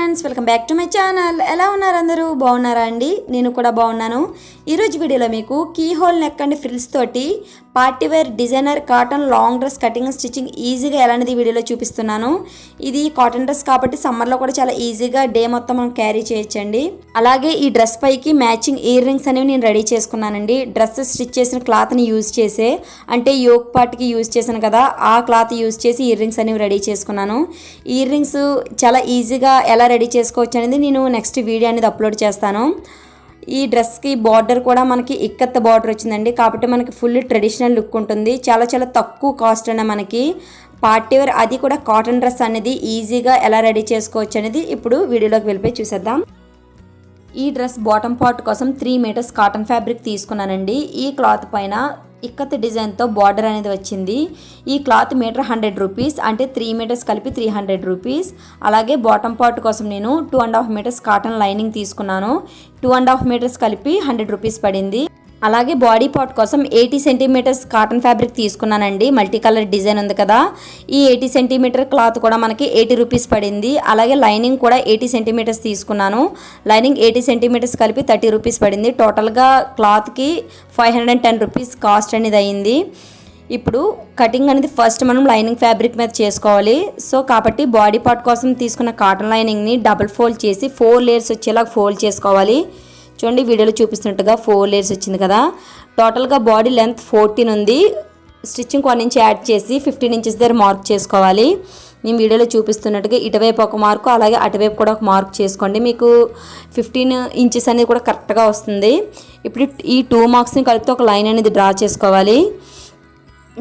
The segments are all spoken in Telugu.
Friends, welcome back to my channel. ఎలా ఉన్నారు అందరూ? బాగున్నారా అండి? నేను కూడా బాగున్నాను. ఈరోజు వీడియోలో మీకు key hole neck and frills తోటి party wear designer cotton long dress cutting stitching ఈజీగా ఎలా అనేది వీడియోలో చూపిస్తున్నాను. ఇది కాటన్ డ్రెస్ కాబట్టి సమ్మర్లో కూడా చాలా ఈజీగా డే మొత్తం మనం క్యారీ చేయొచ్చండి. అలాగే ఈ డ్రెస్ పైకి మ్యాచింగ్ ఇయర్ రింగ్స్ అనేవి నేను రెడీ చేసుకున్నానండి. డ్రెస్ స్టిచ్ చేసిన క్లాత్ని యూజ్ చేసే, అంటే యోక్ పార్ట్కి యూజ్ చేశాను కదా, ఆ క్లాత్ యూజ్ చేసి ఇయర్ రింగ్స్ అనేవి రెడీ చేసుకున్నాను. ఇయర్ రింగ్స్ చాలా ఈజీగా ఎలా రెడీ చేసుకోవచ్చు అనేది నేను నెక్స్ట్ వీడియో అనేది అప్లోడ్ చేస్తాను. ఈ డ్రెస్కి బార్డర్ కూడా మనకి ఇక్కత్ బార్డర్ వచ్చిందండి, కాబట్టి మనకి ఫుల్ ట్రెడిషనల్ లుక్ ఉంటుంది. చాలా చాలా తక్కువ కాస్ట్ అనే మనకి పార్టీ వేర్, అది కూడా కాటన్ డ్రెస్ అనేది ఈజీగా ఎలా రెడీ చేసుకోవచ్చు అనేది ఇప్పుడు వీడియోలోకి వెళ్ళిపోయి చూసేద్దాం. ఈ డ్రెస్ బాటమ్ పార్ట్ కోసం 3 మీటర్స్ కాటన్ ఫ్యాబ్రిక్ తీసుకున్నానండి. ఈ క్లాత్ పైన ఇక్కత్ డిజైన్తో బార్డర్ అనేది వచ్చింది. ఈ క్లాత్ మీటర్ 100 రూపీస్, అంటే 3 మీటర్స్ కలిపి 300 రూపీస్. అలాగే బాటమ్ పార్ట్ కోసం నేను 2.5 మీటర్స్ కాటన్ లైనింగ్ తీసుకున్నాను. 2.5 మీటర్స్ కలిపి 100 రూపీస్ పడింది. అలాగే బాడీ పార్ట్ కోసం 80 సెంటీమీటర్స్ కాటన్ ఫ్యాబ్రిక్ తీసుకున్నానండి. మల్టీ కలర్ డిజైన్ ఉంది కదా, ఈ 80 సెంటీమీటర్ క్లాత్ కూడా మనకి 80 రూపీస్ పడింది. అలాగే లైనింగ్ కూడా 80 సెంటీమీటర్స్ తీసుకున్నాను. లైనింగ్ 80 సెంటీమీటర్స్ కలిపి 30 రూపీస్ పడింది. టోటల్గా క్లాత్కి 510 రూపీస్ కాస్ట్ అనేది అయింది. ఇప్పుడు కటింగ్ అనేది ఫస్ట్ మనం లైనింగ్ ఫ్యాబ్రిక్ మీద చేసుకోవాలి. సో కాబట్టి బాడీ పార్ట్ కోసం తీసుకున్న కాటన్ లైనింగ్ని డబుల్ ఫోల్డ్ చేసి 4 లేయర్స్ వచ్చేలా ఫోల్డ్ చేసుకోవాలి. చూడండి, వీడియోలో చూపిస్తున్నట్టుగా 4 లేయర్స్ వచ్చింది కదా. టోటల్గా బాడీ లెంత్ 14 ఉంది. స్టిచ్చింగ్ 1 ఇంచ్ యాడ్ చేసి 15 ఇంచెస్ దగ్గర మార్క్ చేసుకోవాలి. నేను వీడియోలో చూపిస్తున్నట్టుగా ఇటువైపు ఒక మార్కు, అలాగే అటువైపు కూడా ఒక మార్క్ చేసుకోండి. మీకు 15 ఇంచెస్ అనేది కూడా కరెక్ట్గా వస్తుంది. ఇప్పుడు ఈ 2 మార్క్స్ని కలిపితే ఒక లైన్ అనేది డ్రా చేసుకోవాలి.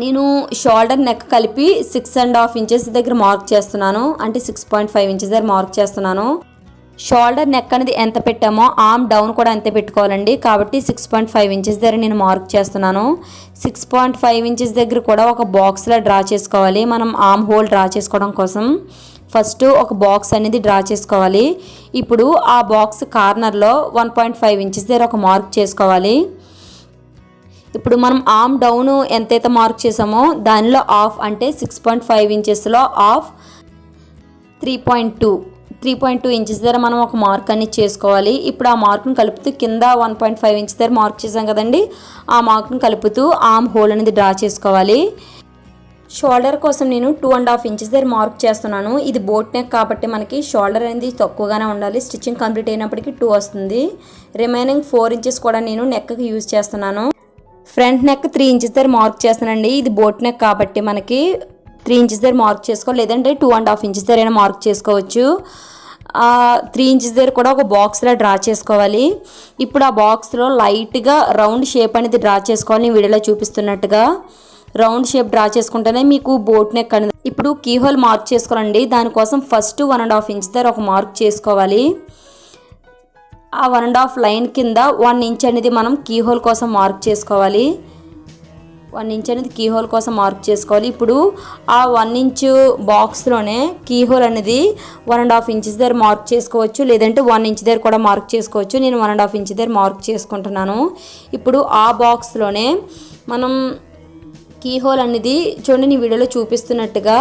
నేను షోల్డర్ నెక్ కలిపి 6.5 ఇంచెస్ దగ్గర మార్క్ చేస్తున్నాను, అంటే 6.5 ఇంచెస్ దగ్గర మార్క్ చేస్తున్నాను. షోల్డర్ నెక్ అనేది ఎంత పెట్టామో ఆర్మ్ డౌన్ కూడా అంతే పెట్టుకోవాలండి. కాబట్టి 6.5 ఇంచెస్ దగ్గర నేను మార్క్ చేస్తున్నాను. 6.5 ఇంచెస్ దగ్గర కూడా ఒక బాక్స్లో డ్రా చేసుకోవాలి. మనం ఆర్మ్ హోల్ డ్రా చేసుకోవడం కోసం ఫస్ట్ ఒక బాక్స్ అనేది డ్రా చేసుకోవాలి. ఇప్పుడు ఆ బాక్స్ కార్నర్లో 1.5 ఇంచెస్ దగ్గర ఒక మార్క్ చేసుకోవాలి. ఇప్పుడు మనం ఆర్మ్ డౌన్ ఎంతైతే మార్క్ చేసామో దానిలో ఆఫ్, అంటే 6.5 ఇంచెస్లో ఆఫ్ 3.2 ఇంచెస్ దగ్గర మనం ఒక మార్క్ అనేది చేసుకోవాలి. ఇప్పుడు ఆ మార్క్ను కలుపుతూ కింద 1.5 ఇంచెస్ దగ్గర మార్క్ చేసాం కదండి, ఆ మార్క్ను కలుపుతూ ఆర్మ్ హోల్ అనేది డ్రా చేసుకోవాలి. షోల్డర్ కోసం నేను 2.5 ఇంచెస్ దగ్గర మార్క్ చేస్తున్నాను. ఇది బోట్ నెక్ కాబట్టి మనకి షోల్డర్ అనేది తక్కువగానే ఉండాలి. స్టిచ్చింగ్ కంప్లీట్ అయినప్పటికీ 2 వస్తుంది. రిమైనింగ్ 4 ఇంచెస్ కూడా నేను నెక్కి యూజ్ చేస్తున్నాను. ఫ్రంట్ నెక్ 3 ఇంచెస్ దగ్గర మార్క్ చేస్తానండి. ఇది బోట్ నెక్ కాబట్టి మనకి 3 ఇంచెస్ దగ్గర మార్క్ చేసుకోవాలి, లేదంటే 2.5 ఇంచెస్ దగ్గర మార్క్ చేసుకోవచ్చు. 3 ఇంచెస్ దగ్గర కూడా ఒక బాక్స్లో డ్రా చేసుకోవాలి. ఇప్పుడు ఆ బాక్స్లో లైట్గా రౌండ్ షేప్ అనేది డ్రా చేసుకోవాలి. వీడియోలో చూపిస్తున్నట్టుగా రౌండ్ షేప్ డ్రా చేసుకుంటేనే మీకు బోట్ నెక్ అనేది. ఇప్పుడు కీ హోల్ మార్క్ చేసుకోవాలండి. దానికోసం ఫస్ట్ 1.5 ఇంచ్ దగ్గర ఒక మార్క్ చేసుకోవాలి. ఆ 1.5 లైన్ కింద 1 ఇంచ్ అనేది మనం కీ హోల్ కోసం మార్క్ చేసుకోవాలి. 1 ఇంచ్ అనేది కీ హోల్ కోసం మార్క్ చేసుకోవాలి. ఇప్పుడు ఆ 1 ఇంచ్ బాక్స్లోనే కీ హోల్ అనేది 1.5 ఇంచెస్ దగ్గర మార్క్ చేసుకోవచ్చు, లేదంటే 1 ఇంచ్ దగ్గర కూడా మార్క్ చేసుకోవచ్చు. నేను 1.5 ఇంచ్ దగ్గర మార్క్ చేసుకుంటున్నాను. ఇప్పుడు ఆ బాక్స్లోనే మనం కీ హోల్ అనేది చూడండి, నేను వీడియోలో చూపిస్తున్నట్టుగా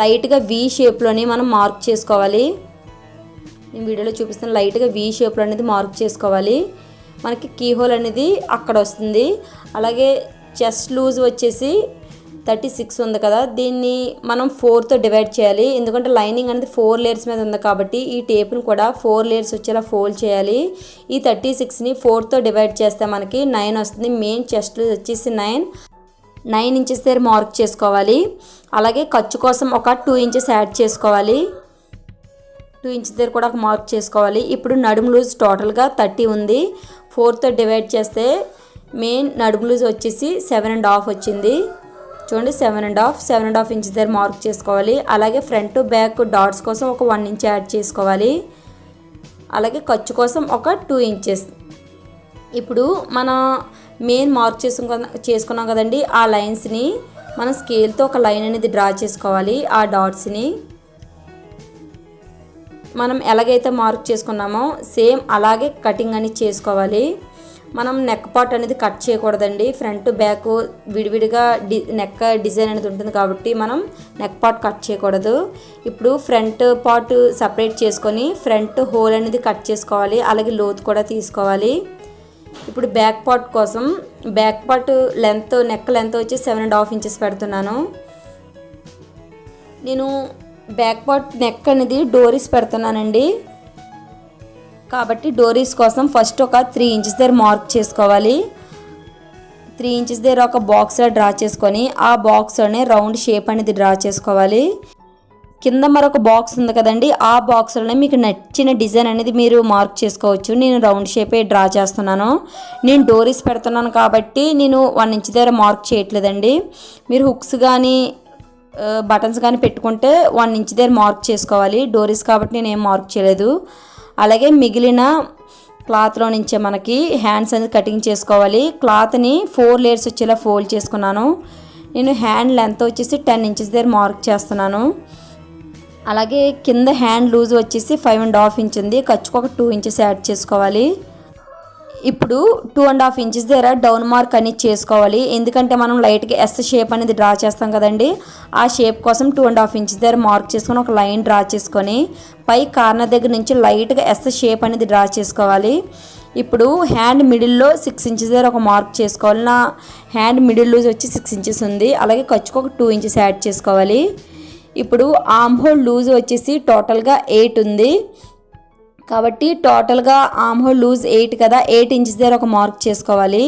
లైట్గా వి షేప్లోని మనం మార్క్ చేసుకోవాలి. నేను వీడియోలో చూపిస్తున్న లైట్గా వి షేప్లో అనేది మార్క్ చేసుకోవాలి. మనకి కీ హోల్ అనేది అక్కడ వస్తుంది. అలాగే చెస్ట్ లూజ్ వచ్చేసి 36 ఉంది కదా, దీన్ని మనం 4తో డివైడ్ చేయాలి. ఎందుకంటే లైనింగ్ అనేది 4 లేయర్స్ మీద ఉంది కాబట్టి ఈ టేప్ని కూడా 4 లేయర్స్ వచ్చేలా ఫోల్డ్ చేయాలి. ఈ 36ని 4తో డివైడ్ చేస్తే మనకి 9 వస్తుంది. మెయిన్ చెస్ట్ లూజ్ వచ్చేసి 9 ఇంచెస్ దగ్గర మార్క్ చేసుకోవాలి. అలాగే ఖర్చు కోసం ఒక 2 ఇంచెస్ యాడ్ చేసుకోవాలి. 2 ఇంచెస్ దగ్గర కూడా ఒక మార్క్ చేసుకోవాలి. ఇప్పుడు నడుము లూజ్ టోటల్గా 30 ఉంది. 4తో డివైడ్ చేస్తే మెయిన్ నడుము లూజ్ వచ్చేసి 7.5 వచ్చింది. చూడండి, 7.5 ఇంచెస్ దగ్గర మార్క్ చేసుకోవాలి. అలాగే ఫ్రంట్ బ్యాక్ డాట్స్ కోసం ఒక 1 ఇంచ్ యాడ్ చేసుకోవాలి. అలాగే ఖర్చు కోసం ఒక 2 ఇంచెస్. ఇప్పుడు మన మెయిన్ మార్క్ చేసుకున్నాం కదండి, ఆ లైన్స్ని మన స్కేల్తో ఒక లైన్ అనేది డ్రా చేసుకోవాలి. ఆ డాట్స్ని మనం ఎలాగైతే మార్క్ చేసుకున్నామో సేమ్ అలాగే కటింగ్ అనేది చేసుకోవాలి. మనం నెక్ పార్ట్ అనేది కట్ చేయకూడదండి. ఫ్రంట్ బ్యాక్ విడివిడిగా నెక్ డిజైన్ అనేది ఉంటుంది కాబట్టి మనం నెక్ పార్ట్ కట్ చేయకూడదు. ఇప్పుడు ఫ్రంట్ పార్ట్ సపరేట్ చేసుకొని ఫ్రంట్ హోల్ అనేది కట్ చేసుకోవాలి. అలాగే లోతు కూడా తీసుకోవాలి. ఇప్పుడు బ్యాక్ పార్ట్ కోసం back part length neck length వచ్చి 7.5 ఇంచెస్ పెడుతున్నాను. నేను బ్యాక్ పార్ట్ నెక్ అనేది డోరీస్ పెడుతున్నానండి. కాబట్టి డోరీస్ కోసం ఫస్ట్ ఒక 3 ఇంచెస్ దగ్గర మార్క్ చేసుకోవాలి. 3 ఇంచెస్ దగ్గర ఒక బాక్స్లో డ్రా చేసుకొని ఆ బాక్స్లోనే రౌండ్ షేప్ అనేది డ్రా చేసుకోవాలి. కింద మరొక బాక్స్ ఉంది కదండి, ఆ బాక్స్లోనే మీకు నచ్చిన డిజైన్ అనేది మీరు మార్క్ చేసుకోవచ్చు. నేను రౌండ్ షేపే డ్రా చేస్తున్నాను. నేను డోరీస్ పెడుతున్నాను కాబట్టి నేను 1 ఇంచ్ దగ్గర మార్క్ చేయట్లేదండి. మీరు హుక్స్ కానీ బటన్స్ కానీ పెట్టుకుంటే 1 ఇంచ్ దగ్గర మార్క్ చేసుకోవాలి. డోరీస్ కాబట్టి నేను ఏం మార్క్ చేయలేదు. అలాగే మిగిలిన క్లాత్లో నుంచే మనకి హ్యాండ్స్ అనేది కటింగ్ చేసుకోవాలి. క్లాత్ని 4 లేయర్స్ వచ్చేలా ఫోల్డ్ చేసుకున్నాను. నేను హ్యాండ్ లెంత్ వచ్చేసి 10 ఇంచెస్ దగ్గర మార్క్ చేస్తున్నాను. అలాగే కింద హ్యాండ్ లూజ్ వచ్చేసి 5.5 ఇంచ్ ఉంది. ఖర్చుకు ఒక 2 ఇంచెస్ యాడ్ చేసుకోవాలి. ఇప్పుడు 2.5 ఇంచెస్ దగ్గర డౌన్ మార్క్ అనేది చేసుకోవాలి. ఎందుకంటే మనం లైట్గా ఎస్ షేప్ అనేది డ్రా చేస్తాం కదండి, ఆ షేప్ కోసం 2.5 ఇంచెస్ దగ్గర మార్క్ చేసుకొని ఒక లైన్ డ్రా చేసుకొని పై కార్నర్ దగ్గర నుంచి లైట్గా ఎస్ షేప్ అనేది డ్రా చేసుకోవాలి. ఇప్పుడు హ్యాండ్ మిడిల్లో 6 ఇంచెస్ దగ్గర ఒక మార్క్ చేసుకోవాలి. నా హ్యాండ్ మిడిల్ లూజ్ వచ్చి 6 ఇంచెస్ ఉంది. అలాగే ఖర్చుకు ఒక 2 ఇంచెస్ యాడ్ చేసుకోవాలి. ఇప్పుడు ఆర్మ్ హోల్ లూజ్ వచ్చేసి టోటల్గా 8 ఉంది. కాబట్టి టోటల్గా ఆర్మ్ హోల్ లూజ్ 8 కదా, 8 ఇంచెస్ దగ్గర ఒక మార్క్ చేసుకోవాలి.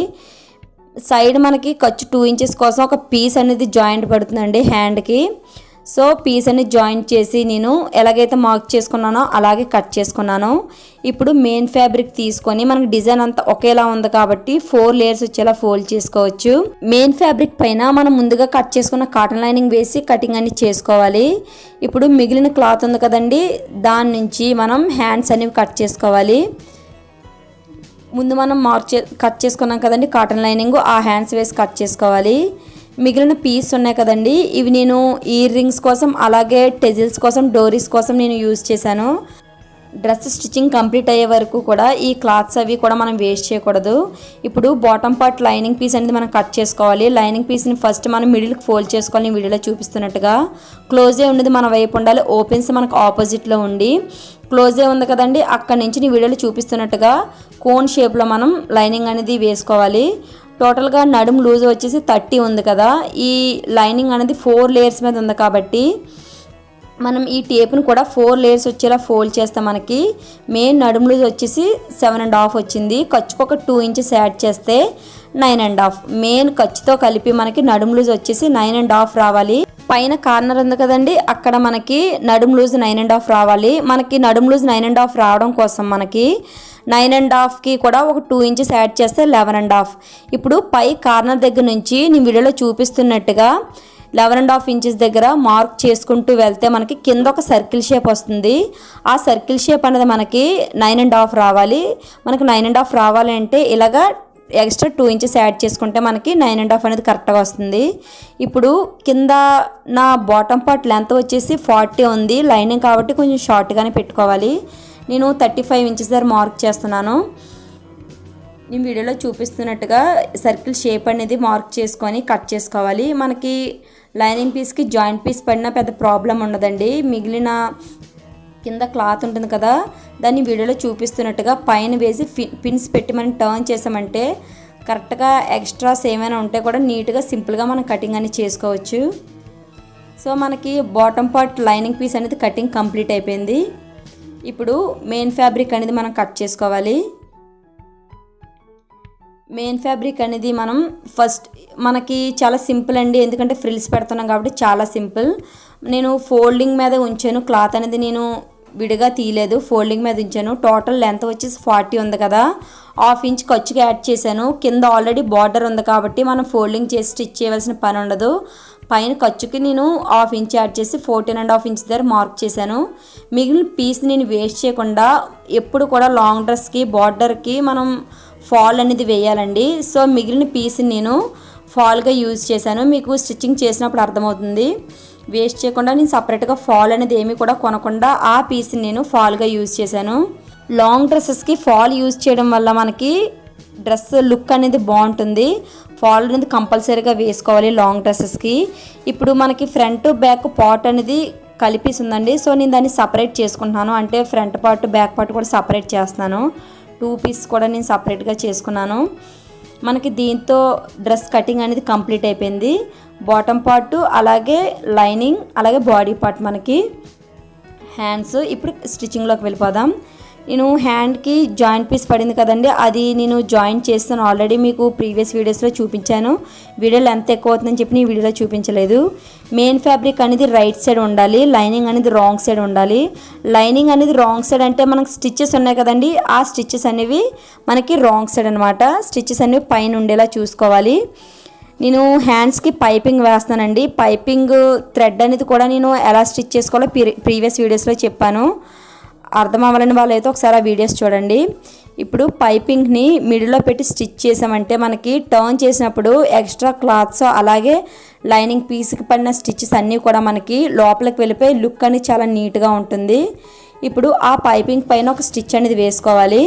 సైడ్ మనకి ఖర్చు 2 ఇంచెస్ కోసం ఒక పీస్ అనేది జాయింట్ పడుతుందండి హ్యాండ్కి. సో పీస్ అనేది జాయింట్ చేసి నేను ఎలాగైతే మార్క్ చేసుకున్నానో అలాగే కట్ చేసుకున్నాను. ఇప్పుడు మెయిన్ ఫ్యాబ్రిక్ తీసుకొని మనకి డిజైన్ అంతా ఒకేలా ఉంది కాబట్టి 4 లేయర్స్ వచ్చేలా ఫోల్డ్ చేసుకోవచ్చు. మెయిన్ ఫ్యాబ్రిక్ పైన మనం ముందుగా కట్ చేసుకున్న కాటన్ లైనింగ్ వేసి కటింగ్ అనేది చేసుకోవాలి. ఇప్పుడు మిగిలిన క్లాత్ ఉంది కదండి, దాని నుంచి మనం హ్యాండ్స్ అనేవి కట్ చేసుకోవాలి. ముందు మనం కట్ చేసుకున్నాం కదండి కాటన్ లైనింగ్, ఆ హ్యాండ్స్ వేసి కట్ చేసుకోవాలి. మిగిలిన పీస్ ఉన్నాయి కదండి, ఇవి నేను ఇయర్ రింగ్స్ కోసం అలాగే టెజిల్స్ కోసం డోరీస్ కోసం నేను యూజ్ చేశాను. డ్రెస్ స్టిచ్చింగ్ కంప్లీట్ అయ్యే వరకు కూడా ఈ క్లాత్స్ అవి కూడా మనం వేస్ట్ చేయకూడదు. ఇప్పుడు బాటమ్ పార్ట్ లైనింగ్ పీస్ అనేది మనం కట్ చేసుకోవాలి. లైనింగ్ పీస్ని ఫస్ట్ మనం మిడిల్కి ఫోల్డ్ చేసుకోవాలి. వీడియోలో చూపిస్తున్నట్టుగా క్లోజే ఉండేది మన వైపు ఉండాలి. ఓపెన్స్ మనకు ఆపోజిట్లో ఉండి క్లోజే ఉంది కదండి, అక్కడి నుంచి నీ వీడియోలో చూపిస్తున్నట్టుగా కోన్ షేప్లో మనం లైనింగ్ అనేది వేసుకోవాలి. టోటల్గా నడుము లూజ్ వచ్చేసి 30 ఉంది కదా, ఈ లైనింగ్ అనేది 4 లేయర్స్ మీద ఉంది కాబట్టి మనం ఈ టేప్ను కూడా 4 లేయర్స్ వచ్చేలా ఫోల్డ్ చేస్తాం. మనకి మెయిన్ నడుము లూజ్ వచ్చేసి 7.5 వచ్చింది. ఖర్చుకు ఒక 2 ఇంచెస్ యాడ్ చేస్తే 9.5. మెయిన్ ఖర్చుతో కలిపి మనకి నడుము లూజ్ వచ్చేసి 9.5 రావాలి. పైన కార్నర్ ఉంది కదండి, అక్కడ మనకి నడుము లూజ్ 9.5 రావాలి. మనకి నడుము లూజ్ 9.5 రావడం కోసం మనకి 9.5కి కూడా ఒక 2 ఇంచెస్ యాడ్ చేస్తే 11.5. ఇప్పుడు పై కార్నర్ దగ్గర నుంచి నేను వీడియోలో చూపిస్తున్నట్టుగా 11.5 ఇంచెస్ దగ్గర మార్క్ చేసుకుంటూ వెళ్తే మనకి కింద ఒక సర్కిల్ షేప్ వస్తుంది. ఆ సర్కిల్ షేప్ అనేది మనకి 9.5 రావాలి. మనకి 9.5 రావాలి అంటే ఇలాగా ఎక్స్ట్రా 2 ఇంచెస్ యాడ్ చేసుకుంటే మనకి 9.5 అనేది కరెక్ట్గా వస్తుంది. ఇప్పుడు కింద నా బాటమ్ పార్ట్ లెంత్ వచ్చేసి 40 ఉంది. లైనింగ్ కాబట్టి కొంచెం షార్ట్గానే పెట్టుకోవాలి. నేను 35 ఇంచెస్ దగ్గర మార్క్ చేస్తున్నాను. నేను వీడియోలో చూపిస్తున్నట్టుగా సర్కిల్ షేప్ అనేది మార్క్ చేసుకొని కట్ చేసుకోవాలి. మనకి లైనింగ్ పీస్కి జాయింట్ పీస్ పడినా పెద్ద ప్రాబ్లం ఉండదండి. మిగిలిన కింద క్లాత్ ఉంటుంది కదా, దాన్ని వీడియోలో చూపిస్తున్నట్టుగా పైన వేసి పిన్స్ పెట్టి మనం టర్న్ చేసామంటే కరెక్ట్గా ఎక్స్ట్రాస్ ఏమైనా ఉంటే కూడా నీట్గా సింపుల్గా మనం కటింగ్ అనేది చేసుకోవచ్చు. సో మనకి బాటమ్ పార్ట్ లైనింగ్ పీస్ అనేది కటింగ్ కంప్లీట్ అయిపోయింది. ఇప్పుడు మెయిన్ ఫ్యాబ్రిక్ అనేది మనం కట్ చేసుకోవాలి. మెయిన్ ఫ్యాబ్రిక్ అనేది మనం ఫస్ట్ మనకి చాలా సింపుల్ అండి, ఎందుకంటే ఫ్రిల్స్ పెడుతున్నాం కాబట్టి చాలా సింపుల్. నేను ఫోల్డింగ్ మీద ఉంచాను, క్లాత్ అనేది నేను విడిగా తీయలేదు, ఫోల్డింగ్ మీద ఉంచాను. టోటల్ లెంత్ వచ్చేసి 40 ఉంది కదా, 1/2 ఇంచ్ ఖర్చుకి యాడ్ చేశాను. కింద ఆల్రెడీ బార్డర్ ఉంది కాబట్టి మనం ఫోల్డింగ్ చేసి స్టిచ్ చేయవలసిన పని ఉండదు. పైన ఖర్చుకి నేను 1/2 ఇంచ్ యాడ్ చేసి 14.5 ఇంచ్ దగ్గర మార్క్ చేశాను. మిగిలిన పీస్ నేను వేస్ట్ చేయకుండా ఎప్పుడు కూడా లాంగ్ డ్రెస్కి బార్డర్కి మనం ఫాల్ అనేది వేయాలండి. సో మిగిలిన పీస్ని నేను ఫాల్గా యూజ్ చేశాను. మీకు స్టిచ్చింగ్ చేసినప్పుడు అర్థమవుతుంది. వేస్ట్ చేయకుండా నేను సపరేట్గా ఫాల్ అనేది ఏమీ కూడా కొనకుండా ఆ పీస్ని నేను ఫాల్గా యూజ్ చేశాను. లాంగ్ డ్రెస్సెస్కి ఫాల్ యూజ్ చేయడం వల్ల మనకి డ్రెస్ లుక్ అనేది బాగుంటుంది. ఫాల్ అనేది కంపల్సరీగా వేసుకోవాలి లాంగ్ డ్రెస్సెస్కి. ఇప్పుడు మనకి ఫ్రంట్ బ్యాక్ పార్ట్ అనేది కలిపేసి ఉందండి. సో నేను దాన్ని సపరేట్ చేసుకుంటున్నాను, అంటే ఫ్రంట్ పార్ట్ బ్యాక్ పార్ట్ కూడా సపరేట్ చేస్తున్నాను. 2 పీస్ కూడా నేను సపరేట్గా చేసుకున్నాను. మనకి దీంతో డ్రెస్ కటింగ్ అనేది కంప్లీట్ అయిపోయింది. బాటమ్ పార్ట్ అలాగే లైనింగ్ అలాగే బాడీ పార్ట్ మనకి హ్యాండ్స్. ఇప్పుడు స్టిచ్చింగ్లోకి వెళ్ళిపోదాం. నేను హ్యాండ్కి జాయింట్ పీస్ పడింది కదండి, అది నేను జాయింట్ చేస్తాను. ఆల్రెడీ మీకు ప్రీవియస్ వీడియోస్లో చూపించాను. వీడియోలో ఎంత ఎక్కువ అవుతుందని చెప్పి నేను వీడియోలో చూపించలేదు. మెయిన్ ఫ్యాబ్రిక్ అనేది రైట్ సైడ్ ఉండాలి, లైనింగ్ అనేది రాంగ్ సైడ్ ఉండాలి. లైనింగ్ అనేది రాంగ్ సైడ్ అంటే మనకు స్టిచ్చెస్ ఉన్నాయి కదండి, ఆ స్టిచ్చెస్ అనేవి మనకి రాంగ్ సైడ్ అనమాట. స్టిచ్చెస్ అనేవి పైన ఉండేలా చూసుకోవాలి. నేను హ్యాండ్స్కి పైపింగ్ వేస్తానండి. పైపింగ్ థ్రెడ్ అనేది కూడా నేను ఎలా స్టిచ్ చేసుకోవాలో ప్రీవియస్ వీడియోస్లో చెప్పాను. అర్థం అవ్వాలని వాళ్ళు అయితే ఒకసారి ఆ వీడియోస్ చూడండి. ఇప్పుడు పైపింగ్ని మిడిల్లో పెట్టి స్టిచ్ చేసామంటే మనకి టర్న్ చేసినప్పుడు ఎక్స్ట్రా క్లాత్స్ అలాగే లైనింగ్ పీస్కి పడిన స్టిచ్చెస్ అన్నీ కూడా మనకి లోపలికి వెళ్ళిపోయి లుక్ అనేది చాలా నీట్గా ఉంటుంది. ఇప్పుడు ఆ పైపింగ్ పైన ఒక స్టిచ్ అనేది వేసుకోవాలి.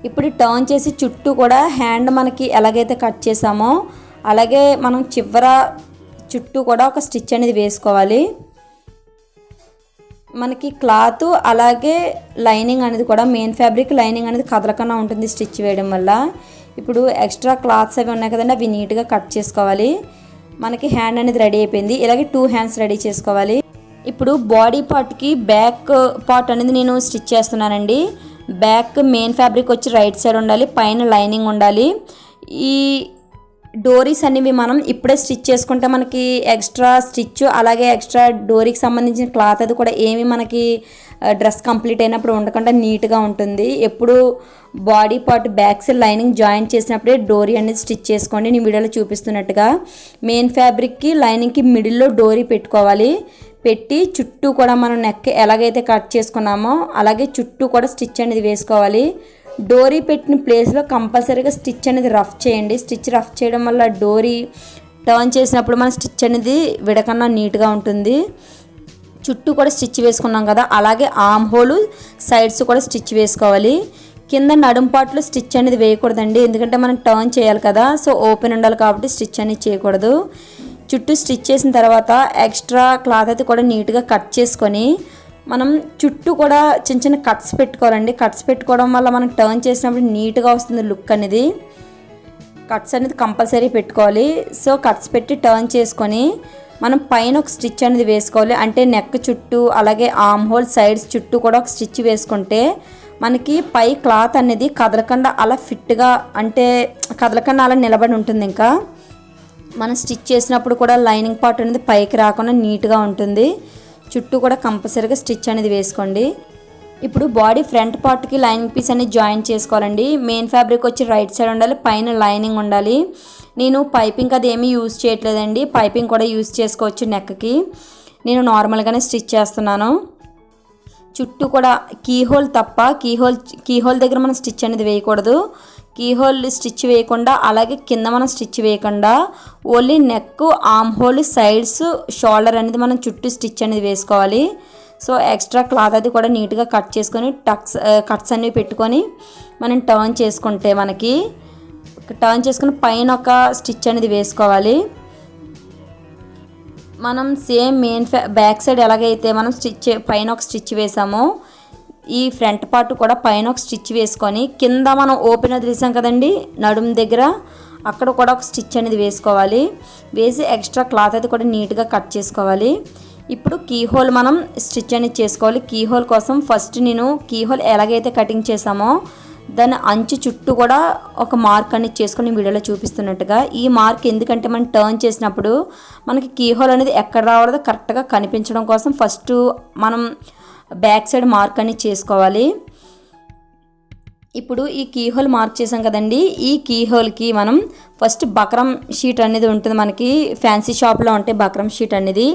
ఇప్పుడు టర్న్ చేసి చుట్టూ కూడా హ్యాండ్ మనకి ఎలాగైతే కట్ చేసామో అలాగే మనం చివర చుట్టూ కూడా ఒక స్టిచ్ అనేది వేసుకోవాలి. మనకి క్లాత్ అలాగే లైనింగ్ అనేది కూడా మెయిన్ ఫ్యాబ్రిక్ లైనింగ్ అనేది కదలకుండా ఉంటుంది స్టిచ్ వేయడం వల్ల. ఇప్పుడు ఎక్స్ట్రా క్లాత్స్ అవి ఉన్నాయి కదండి, అవి నీట్గా కట్ చేసుకోవాలి. మనకి హ్యాండ్ అనేది రెడీ అయిపోయింది. ఇలాగే 2 హ్యాండ్స్ రెడీ చేసుకోవాలి. ఇప్పుడు బాడీ పార్ట్కి బ్యాక్ పార్ట్ అనేది నేను స్టిచ్ చేస్తున్నానండి. బ్యాక్ మెయిన్ ఫ్యాబ్రిక్ వచ్చి రైట్ సైడ్ ఉండాలి, పైన లైనింగ్ ఉండాలి. ఈ డోరీస్ అనేవి మనం ఇప్పుడే స్టిచ్ చేసుకుంటే మనకి ఎక్స్ట్రా స్టిచ్ అలాగే ఎక్స్ట్రా డోరీకి సంబంధించిన క్లాత్ అది కూడా ఏమి మనకి డ్రెస్ కంప్లీట్ అయినప్పుడు ఉండకుండా నీట్గా ఉంటుంది. ఎప్పుడు body part back side lining joint చేసినప్పుడే డోరీ అనేది స్టిచ్ చేసుకోండి. నేను వీడియోలో చూపిస్తున్నట్టుగా మెయిన్ ఫ్యాబ్రిక్కి లైనింగ్కి మిడిల్లో డోరీ పెట్టుకోవాలి. పెట్టి చుట్టూ కూడా మనం నెక్ ఎలాగైతే కట్ చేసుకున్నామో అలాగే చుట్టూ కూడా స్టిచ్ అనేది వేసుకోవాలి. డోరీ పెట్టిన ప్లేస్లో కంపల్సరీగా స్టిచ్ అనేది రఫ్ చేయండి. స్టిచ్ రఫ్ చేయడం వల్ల డోరీ టర్న్ చేసినప్పుడు మన స్టిచ్ అనేది విడకన్నా నీట్గా ఉంటుంది. చుట్టూ కూడా స్టిచ్ వేసుకున్నాం కదా, అలాగే ఆర్మ్ హోల్ సైడ్స్ కూడా స్టిచ్ వేసుకోవాలి. కింద నడుం పార్ట్లో స్టిచ్ అనేది వేయకూడదండి, ఎందుకంటే మనం టర్న్ చేయాలి కదా, సో ఓపెన్ ఉండాలి కాబట్టి స్టిచ్ అనేది చేయకూడదు. చుట్టూ స్టిచ్ చేసిన తర్వాత ఎక్స్ట్రా క్లాత్ అయితే కూడా నీట్గా కట్ చేసుకొని మనం చుట్టూ కూడా చిన్న చిన్న కట్స్ పెట్టుకోవాలండి. కట్స్ పెట్టుకోవడం వల్ల మనం టర్న్ చేసినప్పుడు నీట్గా వస్తుంది లుక్ అనేది. కట్స్ అనేది కంపల్సరీ పెట్టుకోవాలి. సో కట్స్ పెట్టి టర్న్ చేసుకొని మనం పైన ఒక స్టిచ్ అనేది వేసుకోవాలి. అంటే నెక్ చుట్టూ అలాగే ఆర్మ్ హోల్ సైడ్స్ చుట్టూ కూడా ఒక స్టిచ్ వేసుకుంటే మనకి పై క్లాత్ అనేది కదలకుండా అలా ఫిట్గా, అంటే కదలకుండా అలా నిలబడి ఉంటుంది. ఇంకా మనం స్టిచ్ చేసినప్పుడు కూడా లైనింగ్ పార్ట్ అనేది పైకి రాకుండా నీట్గా ఉంటుంది. చుట్టూ కూడా కంపల్సరీగా స్టిచ్ అనేది వేసుకోండి. ఇప్పుడు బాడీ ఫ్రంట్ పార్ట్కి లైనింగ్ పీస్ అనేది జాయిన్ చేసుకోవాలండి. మెయిన్ ఫ్యాబ్రిక్ వచ్చి రైట్ సైడ్ ఉండాలి, పైన లైనింగ్ ఉండాలి. నేను పైపింగ్ అది ఏమీ యూజ్ చేయట్లేదండి, పైపింగ్ కూడా యూజ్ చేసుకోవచ్చు నెక్కి. నేను నార్మల్గానే స్టిచ్ చేస్తున్నాను. చుట్టూ కూడా కీహోల్ తప్ప కీహోల్ దగ్గర మనం స్టిచ్ అనేది వేయకూడదు. కీహోల్ స్టిచ్ వేయకుండా అలాగే కింద మనం స్టిచ్ వేయకుండా only neck arm whole sides shoulder అనేది మనం చుట్టూ స్టిచ్ అనేది వేసుకోవాలి. సో ఎక్స్ట్రా క్లాత్ అది కూడా నీట్గా కట్ చేసుకొని కట్స్ అనేవి పెట్టుకొని మనం టర్న్ చేసుకుంటే మనకి టర్న్ చేసుకుని పైన ఒక స్టిచ్ అనేది వేసుకోవాలి. మనం సేమ్ మెయిన్ బ్యాక్ సైడ్ ఎలాగైతే మనం స్టిచ్ పైన ఒక స్టిచ్ వేసామో ఈ ఫ్రంట్ పార్ట్ కూడా పైన ఒక స్టిచ్ వేసుకొని కింద మనం ఓపెన్ వదిలేసాం కదండి నడుము దగ్గర, అక్కడ కూడా ఒక స్టిచ్ అనేది వేసుకోవాలి. వేసి ఎక్స్ట్రా క్లాత్ అయితే కూడా నీట్గా కట్ చేసుకోవాలి. ఇప్పుడు కీహోల్ మనం స్టిచ్ అనేది చేసుకోవాలి. కీహోల్ కోసం ఫస్ట్ నేను కీహోల్ ఎలాగైతే కటింగ్ చేసామో దాని అంచు చుట్టూ కూడా ఒక మార్క్ అనేది చేసుకొని వీడియోలో చూపిస్తున్నట్టుగా. ఈ మార్క్ ఎందుకంటే మనం టర్న్ చేసినప్పుడు మనకి కీహోల్ అనేది ఎక్కడ రావాలో కరెక్ట్గా కనిపించడం కోసం ఫస్ట్ మనం బ్యాక్ సైడ్ మార్క్ అనేది చేసుకోవాలి. ఇప్పుడు ఈ కీహోల్ మార్క్ చేసాం కదండి, ఈ కీహోల్కి మనం ఫస్ట్ బక్రం షీట్ అనేది ఉంటుంది, మనకి ఫ్యాన్సీ షాప్లో ఉంటే బక్రం షీట్ అనేది.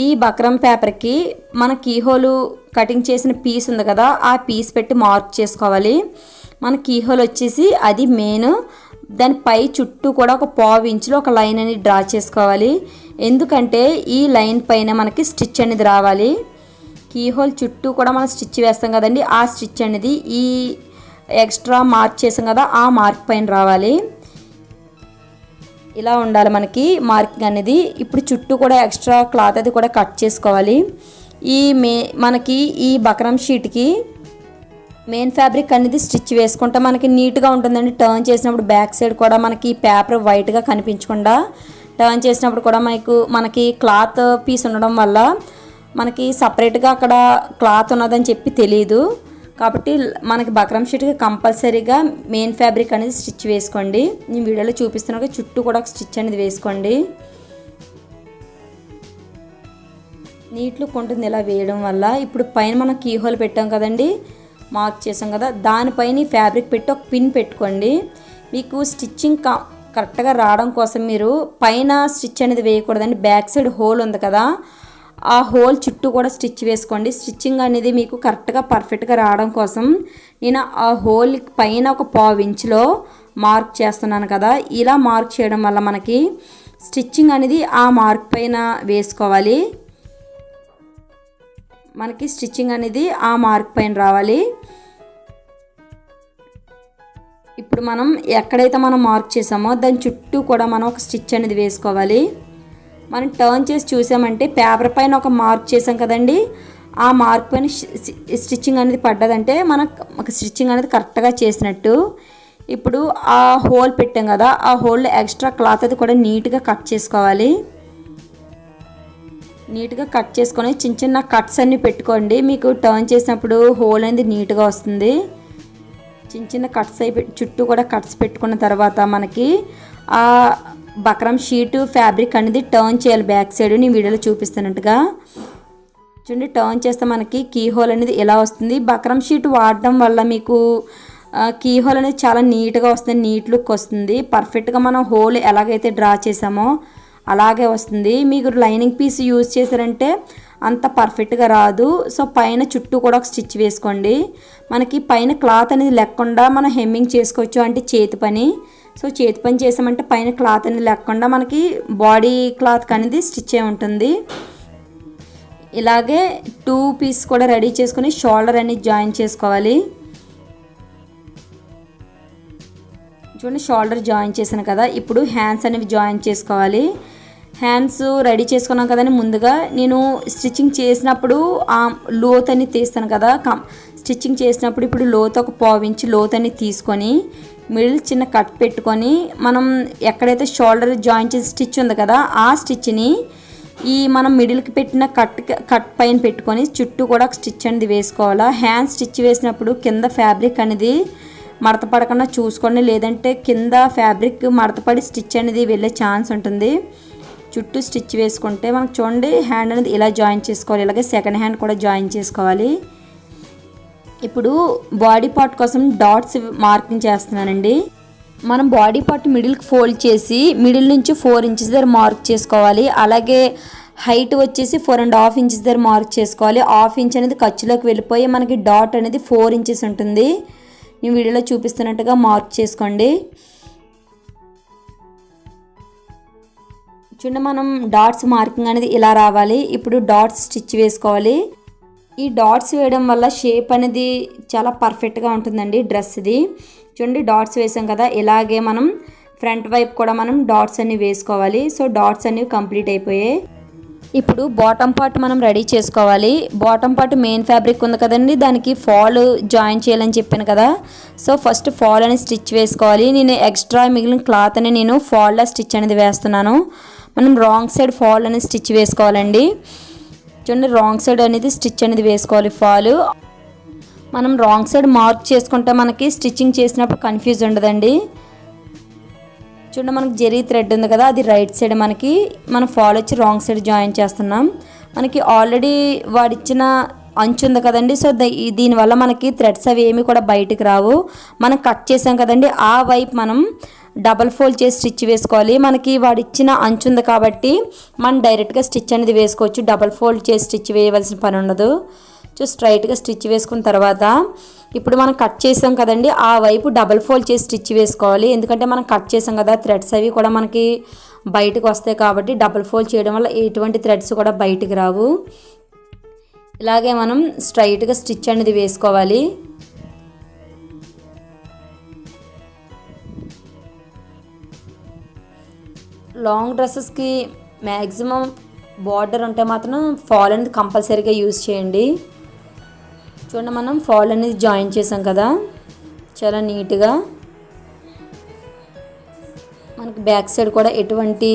ఈ బక్రం పేపర్కి మన కీహోల్ కటింగ్ చేసిన పీస్ ఉంది కదా, ఆ పీస్ పెట్టి మార్క్ చేసుకోవాలి. మన కీహోల్ వచ్చేసి అది మెయిన్, దాని పై చుట్టూ కూడా ఒక 1/4 ఇంచులో ఒక లైన్ అనేది డ్రా చేసుకోవాలి. ఎందుకంటే ఈ లైన్ పైన మనకి స్టిచ్ అనేది రావాలి. కీహోల్ చుట్టూ కూడా మనం స్టిచ్ వేస్తాం కదండి, ఆ స్టిచ్ అనేది ఈ ఎక్స్ట్రా మార్క్ చేసాం కదా ఆ మార్క్ పైన రావాలి. ఇలా ఉండాలి మనకి మార్కింగ్ అనేది. ఇప్పుడు చుట్టూ కూడా ఎక్స్ట్రా క్లాత్ అది కూడా కట్ చేసుకోవాలి. మనకి ఈ బక్రమ్ షీట్కి మెయిన్ ఫ్యాబ్రిక్ అనేది స్టిచ్ వేసుకుంటే మనకి నీట్గా ఉంటుందండి. టర్న్ చేసినప్పుడు బ్యాక్ సైడ్ కూడా మనకి పేపర్ వైట్గా కనిపించకుండా టర్న్ చేసినప్పుడు కూడా మనకి క్లాత్ పీస్ ఉండడం వల్ల మనకి సపరేట్గా అక్కడ క్లాత్ ఉన్నదని చెప్పి తెలియదు. కాబట్టి మనకి బక్రమ్ షీట్కి కంపల్సరీగా మెయిన్ ఫ్యాబ్రిక్ అనేది స్టిచ్ వేసుకోండి. నేను వీడియోలో చూపిస్తున్నాను చుట్టూ కూడా స్టిచ్ అనేది వేసుకోండి. నీట్ లుక్ ఉంటుంది ఇలా వేయడం వల్ల. ఇప్పుడు పైన మనం కీ హోల్ పెట్టాం కదండి, మార్క్ చేసాం కదా, దానిపైన ఫ్యాబ్రిక్ పెట్టి ఒక పిన్ పెట్టుకోండి. మీకు స్టిచ్చింగ్ కరెక్ట్గా రావడం కోసం మీరు పైన స్టిచ్ అనేది వేయకూడదండి. బ్యాక్ సైడ్ హోల్ ఉంది కదా, ఆ హోల్ చుట్టూ కూడా స్టిచ్ వేసుకోండి. స్టిచ్చింగ్ అనేది మీకు కరెక్ట్గా పర్ఫెక్ట్గా రావడం కోసం నేను ఆ హోల్ పైన ఒక 1/4 ఇంచులో మార్క్ చేస్తున్నాను కదా. ఇలా మార్క్ చేయడం వల్ల మనకి స్టిచ్చింగ్ అనేది ఆ మార్క్ పైన వేసుకోవాలి. మనకి స్టిచ్చింగ్ అనేది ఆ మార్క్ పైన రావాలి. ఇప్పుడు మనం ఎక్కడైతే మనం మార్క్ చేసామో దాని చుట్టూ కూడా మనం ఒక స్టిచ్ అనేది వేసుకోవాలి. మనం టర్న్ చేసి చూసామంటే పేపర్ పైన ఒక మార్క్ చేసాం కదండి, ఆ మార్క్ పైన స్టిచ్చింగ్ అనేది పడ్డదంటే మనకు స్టిచ్చింగ్ అనేది కరెక్ట్గా చేసినట్టు. ఇప్పుడు ఆ హోల్ పెట్టాం కదా, ఆ హోల్లో ఎక్స్ట్రా క్లాత్ అది కూడా నీట్గా కట్ చేసుకోవాలి. నీట్గా కట్ చేసుకొని చిన్న చిన్న కట్స్ అన్నీ పెట్టుకోండి. మీకు టర్న్ చేసినప్పుడు హోల్ అనేది నీట్గా వస్తుంది. చిన్న చిన్న కట్స్ చుట్టూ కూడా కట్స్ పెట్టుకున్న తర్వాత మనకి ఆ బక్రమ్ షీటు ఫ్యాబ్రిక్ అనేది టర్న్ చేయాలి బ్యాక్ సైడ్. నేను వీడియోలో చూపిస్తున్నట్టుగా చూడండి. టర్న్ చేస్తే మనకి కీ హోల్ అనేది ఎలా వస్తుంది. బక్రమ్ షీట్ వాడడం వల్ల మీకు కీ హోల్ అనేది చాలా నీట్గా వస్తుంది, నీట్ లుక్ వస్తుంది. పర్ఫెక్ట్గా మనం హోల్ ఎలాగైతే డ్రా చేసామో అలాగే వస్తుంది. మీకు లైనింగ్ పీస్ యూజ్ చేశారంటే అంత పర్ఫెక్ట్గా రాదు. సో పైన చుట్టూ కూడా ఒక స్టిచ్ వేసుకోండి. మనకి పైన క్లాత్ అనేది లేకుండా మనం హెమ్మింగ్ చేసుకోవచ్చు, అంటే చేతి పని. సో చేతి పని చేసామంటే పైన క్లాత్ అనేది లేకుండా మనకి బాడీ క్లాత్ అనేది స్టిచ్ అయి ఉంటుంది. ఇలాగే 2 పీస్ కూడా రెడీ చేసుకొని షోల్డర్ అనేది జాయిన్ చేసుకోవాలి. చూడండి, షోల్డర్ జాయిన్ చేశాను కదా. ఇప్పుడు హ్యాండ్స్ అనేవి జాయిన్ చేసుకోవాలి. హ్యాండ్స్ రెడీ చేసుకున్నాం కదండి. ముందుగా నేను స్టిచ్చింగ్ చేసినప్పుడు ఆ లోత్ అని తీస్తాను కదా, స్టిచ్చింగ్ చేసినప్పుడు ఇప్పుడు లోత్ ఒక 1/4 ఇంచు లోత్ అని తీసుకొని మిడిల్ చిన్న కట్ పెట్టుకొని మనం ఎక్కడైతే షోల్డర్ జాయిన్ చేసి స్టిచ్ ఉంది కదా ఆ స్టిచ్ని మనం మిడిల్కి పెట్టిన కట్ పైన పెట్టుకొని చుట్టూ కూడా స్టిచ్ అనేది వేసుకోవాలా. హ్యాండ్ స్టిచ్ వేసినప్పుడు కింద ఫ్యాబ్రిక్ అనేది మడత పడకుండా చూసుకోండి, లేదంటే కింద ఫ్యాబ్రిక్ మడతపడి స్టిచ్ అనేది వెళ్ళే ఛాన్స్ ఉంటుంది. చుట్టూ స్టిచ్ వేసుకుంటే మనకు చూడండి హ్యాండ్ అనేది ఇలా జాయిన్ చేసుకోవాలి. ఇలాగే సెకండ్ హ్యాండ్ కూడా జాయిన్ చేసుకోవాలి. ఇప్పుడు బాడీ పార్ట్ కోసం డాట్స్ మార్కింగ్ చేస్తున్నానండి. మనం బాడీ పార్ట్ మిడిల్కి ఫోల్డ్ చేసి మిడిల్ నుంచి 4 ఇంచెస్ దగ్గర మార్క్ చేసుకోవాలి. అలాగే హైట్ వచ్చేసి 4.5 ఇంచెస్ దగ్గర మార్క్ చేసుకోవాలి. 1/2 ఇంచ్ అనేది ఖర్చులోకి వెళ్ళిపోయి మనకి డాట్ అనేది 4 ఇంచెస్ ఉంటుంది. నేను వీడియోలో చూపిస్తున్నట్టుగా మార్క్ చేసుకోండి. చూడండి, మనం డాట్స్ మార్కింగ్ అనేది ఇలా రావాలి. ఇప్పుడు డాట్స్ స్టిచ్ వేసుకోవాలి. ఈ డాట్స్ వేయడం వల్ల షేప్ అనేది చాలా పర్ఫెక్ట్గా ఉంటుందండి డ్రెస్ది. చూడండి, డాట్స్ వేసాం కదా, ఇలాగే మనం ఫ్రంట్ వైపు కూడా మనం డాట్స్ అన్ని వేసుకోవాలి. సో డాట్స్ అనేవి కంప్లీట్ అయిపోయాయి. ఇప్పుడు బాటమ్ పార్ట్ మనం రెడీ చేసుకోవాలి. బాటమ్ పార్ట్ మెయిన్ ఫ్యాబ్రిక్ ఉంది కదండి, దానికి ఫాల్ జాయిన్ చేయాలని చెప్పాను కదా. సో ఫస్ట్ ఫాల్ అని స్టిచ్ వేసుకోవాలి. నేను ఎక్స్ట్రా మిగిలిన క్లాత్ అని నేను ఫాల్లో స్టిచ్ అనేది వేస్తున్నాను. మనం రాంగ్ సైడ్ ఫాల్ అనేది స్టిచ్ వేసుకోవాలండి. చూడండి, రాంగ్ సైడ్ అనేది స్టిచ్ అనేది వేసుకోవాలి. ఫాల్ మనం రాంగ్ సైడ్ మార్క్ చేసుకుంటే మనకి స్టిచ్చింగ్ చేసినప్పుడు కన్ఫ్యూజ్ ఉండదండి. చూడండి, మనకి జెరీ థ్రెడ్ ఉంది కదా, అది రైట్ సైడ్ మనం ఫాల్ వచ్చి రాంగ్ సైడ్ జాయిన్ చేస్తున్నాం. మనకి ఆల్రెడీ వాడిచ్చిన అంచు ఉంది కదండి. సో దీనివల్ల మనకి థ్రెడ్స్ అవి ఏమి కూడా బయటికి రావు. మనం కట్ చేసాం కదండి, ఆ వైపు మనం డబల్ ఫోల్డ్ చేసి స్టిచ్ వేసుకోవాలి. మనకి వాడు ఇచ్చిన అంచు ఉంది కాబట్టి మనం డైరెక్ట్గా స్టిచ్ అనేది వేసుకోవచ్చు. డబల్ ఫోల్డ్ చేసి స్టిచ్ వేయవలసిన పని ఉండదు. స్ట్రైట్గా స్టిచ్ వేసుకున్న తర్వాత ఇప్పుడు మనం కట్ చేసాం కదండి, ఆ వైపు డబల్ ఫోల్డ్ చేసి స్టిచ్ వేసుకోవాలి. ఎందుకంటే మనం కట్ చేసాం కదా, థ్రెడ్స్ అవి కూడా మనకి బయటకు వస్తాయి కాబట్టి డబల్ ఫోల్డ్ చేయడం వల్ల ఎటువంటి థ్రెడ్స్ కూడా బయటికి రావు. ఇలాగే మనం స్ట్రైట్గా స్టిచ్ అనేది వేసుకోవాలి. లాంగ్ డ్రెస్సెస్కి మ్యాక్సిమం బార్డర్ ఉంటే మాత్రం ఫాల్ అనేది కంపల్సరీగా యూజ్ చేయండి. చూడండి, మనం ఫాల్ అనేది జాయిన్ చేసాం కదా, చాలా నీట్గా. మనకి బ్యాక్ సైడ్ కూడా ఎటువంటి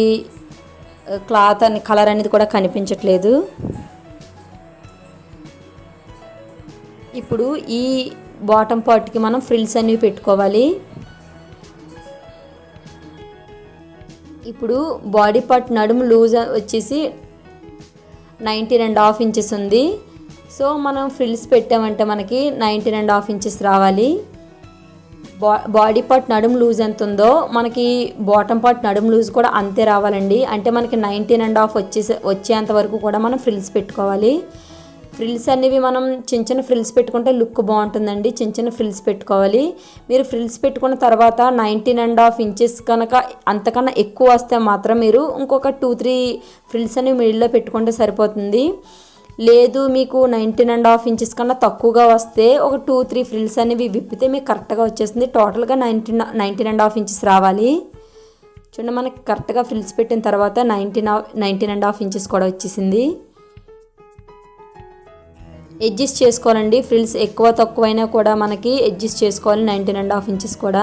క్లాత్ అని కలర్ అనేది కూడా కనిపించట్లేదు. ఇప్పుడు ఈ బాటమ్ పార్ట్కి మనం ఫ్రిల్స్ అనేవి పెట్టుకోవాలి. ఇప్పుడు బాడీ పార్ట్ నడుము లూజ్ వచ్చేసి 19.5 ఇంచెస్ ఉంది. సో మనం ఫ్రిల్స్ పెట్టామంటే మనకి 19.5 ఇంచెస్ రావాలి. బాడీ పార్ట్ నడుము లూజ్ ఎంత ఉందో మనకి బాటమ్ పార్ట్ నడుము లూజ్ కూడా అంతే రావాలండి. అంటే మనకి 19.5 వచ్చేంత వరకు కూడా మనం ఫ్రిల్స్ పెట్టుకోవాలి. ఫ్రిల్స్ అనేవి మనం చిన్న చిన్న ఫ్రిల్స్ పెట్టుకుంటే లుక్ బాగుంటుందండి. చిన్న చిన్న ఫ్రిల్స్ పెట్టుకోవాలి. మీరు ఫ్రిల్స్ పెట్టుకున్న తర్వాత 19.5 ఇంచెస్ కనుక అంతకన్నా ఎక్కువ వస్తే మాత్రం మీరు ఇంకొక 2-3 ఫ్రిల్స్ అనేవి మిడిల్లో పెట్టుకుంటే సరిపోతుంది. లేదు మీకు 19.5 ఇంచెస్ కన్నా తక్కువగా వస్తే ఒక 2-3 ఫ్రిల్స్ అనేవి విప్పితే మీకు కరెక్ట్గా వచ్చేస్తుంది. టోటల్గా 19.5 ఇంచెస్ రావాలి. చూడండి, మనకి కరెక్ట్గా ఫ్రిల్స్ పెట్టిన తర్వాత 19.5 ఇంచెస్ కూడా వచ్చేసింది. అడ్జస్ట్ చేసుకోవాలండి. ఫ్రిల్స్ ఎక్కువ తక్కువైనా కూడా మనకి అడ్జస్ట్ చేసుకోవాలి 19.5 ఇంచెస్ కూడా.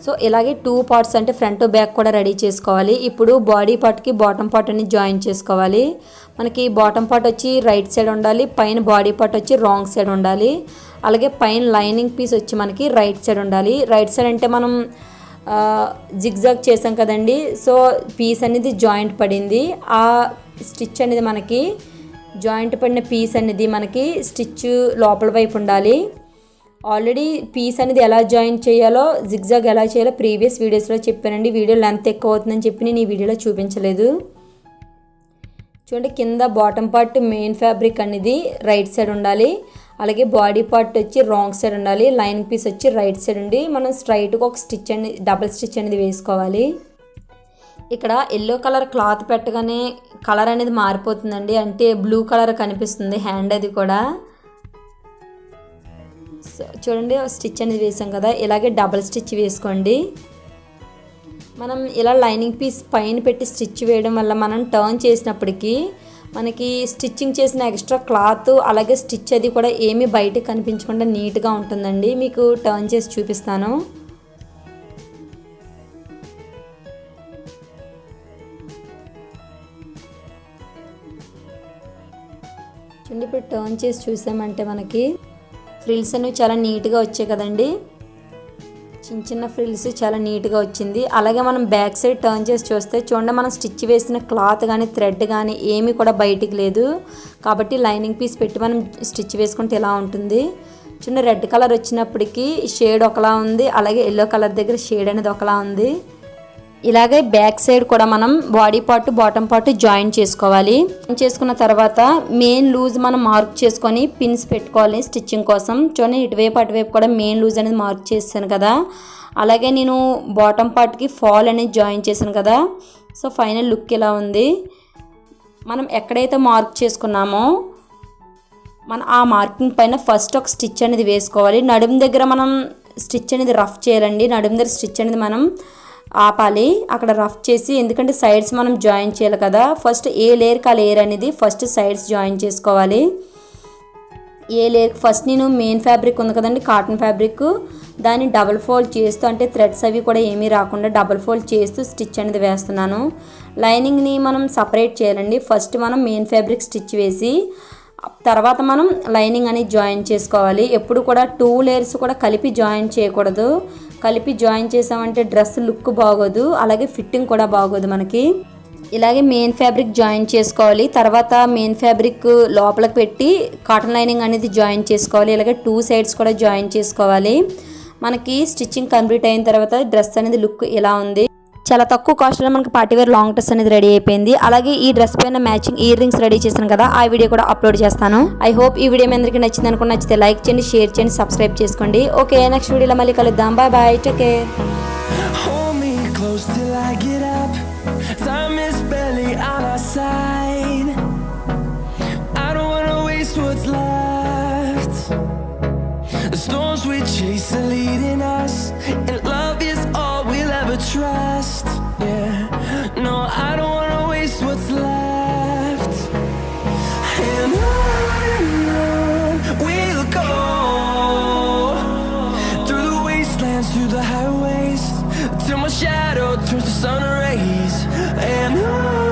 సో ఇలాగే 2 పార్ట్స్ అంటే ఫ్రంట్ బ్యాక్ కూడా రెడీ చేసుకోవాలి. ఇప్పుడు బాడీ పార్ట్కి బాటమ్ పార్ట్ అని జాయిన్ చేసుకోవాలి. మనకి బాటమ్ పార్ట్ వచ్చి రైట్ సైడ్ ఉండాలి, పైన బాడీ పార్ట్ వచ్చి రాంగ్ సైడ్ ఉండాలి. అలాగే పైన లైనింగ్ పీస్ వచ్చి మనకి రైట్ సైడ్ ఉండాలి. రైట్ సైడ్ అంటే మనం జిగ్జాగ్ చేసాం కదండి, సో పీస్ అనేది జాయింట్ పడింది. ఆ స్టిచ్ అనేది మనకి జాయింట్ పడిన పీస్ అనేది మనకి స్టిచ్ లోపల వైపు ఉండాలి. ఆల్రెడీ పీస్ అనేది ఎలా జాయిన్ చేయాలో, జిగ్జాగ్ ఎలా చేయాలో ప్రీవియస్ వీడియోస్లో చెప్పానండి. వీడియో లెంత్ ఎక్కువ అవుతుందని చెప్పి నేను ఈ వీడియోలో చూపించలేదు. చూడండి, కింద బాటమ్ పార్ట్ మెయిన్ ఫ్యాబ్రిక్ అనేది రైట్ సైడ్ ఉండాలి. అలాగే బాడీ పార్ట్ వచ్చి రాంగ్ సైడ్ ఉండాలి. లైనింగ్ పీస్ వచ్చి రైట్ సైడ్ ఉండి మనం స్ట్రైట్గా ఒక స్టిచ్ అనేది డబుల్ స్టిచ్ అనేది వేసుకోవాలి. ఇక్కడ ఎల్లో కలర్ క్లాత్ పెట్టగానే కలర్ అనేది మారిపోతుందండి. అంటే బ్లూ కలర్ కనిపిస్తుంది హ్యాండ్ అది కూడా. సో చూడండి, స్టిచ్ అనేది వేసాం కదా, ఇలాగే డబుల్ స్టిచ్ వేసుకోండి. మనం ఇలా లైనింగ్ పీస్ పైన పెట్టి స్టిచ్ వేయడం వల్ల మనం టర్న్ చేసినప్పటికీ మనకి స్టిచ్చింగ్ చేసిన ఎక్స్ట్రా క్లాత్ అలాగే స్టిచ్ అది కూడా ఏమీ బయటకు కనిపించకుండా నీట్గా ఉంటుందండి. మీకు టర్న్ చేసి చూపిస్తాను. చూడండి, ఇప్పుడు టర్న్ చేసి చూసామంటే మనకి ఫ్రిల్స్ అనేవి చాలా నీట్గా వచ్చాయి కదండి. చిన్న చిన్న ఫ్రిల్స్ చాలా నీట్గా వచ్చింది. అలాగే మనం బ్యాక్ సైడ్ టర్న్ చేసి చూస్తే చూడండి, మనం స్టిచ్ వేసిన క్లాత్ కానీ థ్రెడ్ కానీ ఏమీ కూడా బయటికి లేదు. కాబట్టి లైనింగ్ పీస్ పెట్టి మనం స్టిచ్ వేసుకుంటే ఇలా ఉంటుంది. చిన్న రెడ్ కలర్ వచ్చినప్పటికీ షేడ్ ఒకలా ఉంది, అలాగే ఎల్లో కలర్ దగ్గర షేడ్ అనేది ఒకలా ఉంది. ఇలాగే బ్యాక్ సైడ్ కూడా మనం body part bottom part join చేసుకోవాలి. చేసుకున్న తర్వాత మెయిన్ లూజ్ మనం మార్క్ చేసుకొని పిన్స్ పెట్టుకోవాలి స్టిచ్చింగ్ కోసం. చూడండి, ఇటువైపు అటువైపు కూడా మెయిన్ లూజ్ అనేది మార్క్ చేశాను కదా. అలాగే నేను బాటమ్ పార్ట్కి ఫాల్ అనేది జాయిన్ చేశాను కదా. సో ఫైనల్ లుక్ ఇలా ఉంది. మనం ఎక్కడైతే మార్క్ చేసుకున్నామో ఆ మార్కింగ్ పైన ఫస్ట్ ఒక స్టిచ్ అనేది వేసుకోవాలి. నడుము దగ్గర మనం స్టిచ్ అనేది రఫ్ చేయాలండి. నడుము దగ్గర స్టిచ్ అనేది మనం ఆపాలి, అక్కడ రఫ్ చేసి. ఎందుకంటే సైడ్స్ మనం జాయిన్ చేయాలి కదా. ఫస్ట్ ఏ లేయర్కి ఆ లేయర్ అనేది ఫస్ట్ సైడ్స్ జాయిన్ చేసుకోవాలి. ఏ లేయర్ ఫస్ట్ నేను మెయిన్ ఫ్యాబ్రిక్ ఉంది కదండి, కాటన్ ఫ్యాబ్రిక్, దాన్ని డబుల్ ఫోల్డ్ చేస్తూ, అంటే థ్రెడ్స్ అవి కూడా ఏమీ రాకుండా డబుల్ ఫోల్డ్ చేస్తూ స్టిచ్ అనేది వేస్తున్నాను. లైనింగ్ని మనం సపరేట్ చేయాలండి. ఫస్ట్ మనం మెయిన్ ఫ్యాబ్రిక్ స్టిచ్ వేసి తర్వాత మనం లైనింగ్ అనేది జాయిన్ చేసుకోవాలి. ఎప్పుడు కూడా 2 లేయర్స్ కూడా కలిపి జాయిన్ చేయకూడదు. కలిపి జాయిన్ చేసామంటే డ్రెస్ లుక్ బాగోదు, అలాగే ఫిట్టింగ్ కూడా బాగోదు మనకి. ఇలాగే మెయిన్ ఫ్యాబ్రిక్ జాయిన్ చేసుకోవాలి. తర్వాత మెయిన్ ఫ్యాబ్రిక్ లోపలికి పెట్టి కాటన్ లైనింగ్ అనేది జాయిన్ చేసుకోవాలి. ఇలాగే 2 సైడ్స్ కూడా జాయిన్ చేసుకోవాలి. మనకి స్టిచ్చింగ్ కంప్లీట్ అయిన తర్వాత డ్రెస్ అనేది లుక్ ఇలా ఉంది. చాలా తక్కువ కాస్ట్లో మనకి పార్టీవేర్ లాంగ్ డ్రెస్ అనేది రెడీ అయిపోయింది. అలాగే ఈ డ్రెస్ పైన మ్యాచింగ్ ఇయర్ రింగ్స్ రెడీ చేశాను కదా, ఆ వీడియో కూడా అప్లోడ్ చేస్తాను. ఐ హోప్ ఈ వీడియో మీ అందరికీ నచ్చింది అనుకుని, నచ్చితే లైక్ చేయండి, షేర్ చేయండి, సబ్స్క్రైబ్ చేసుకోండి. ఓకే, నెక్స్ట్ వీడియోలో మళ్ళీ కలుద్దాం. Bye bye, take care. The storms we chase are leading us, and love is all we'll ever trust. Yeah, no, I don't wanna waste what's left. And on we'll go, through the wastelands, through the highways, till my shadow turns to sun rays. And on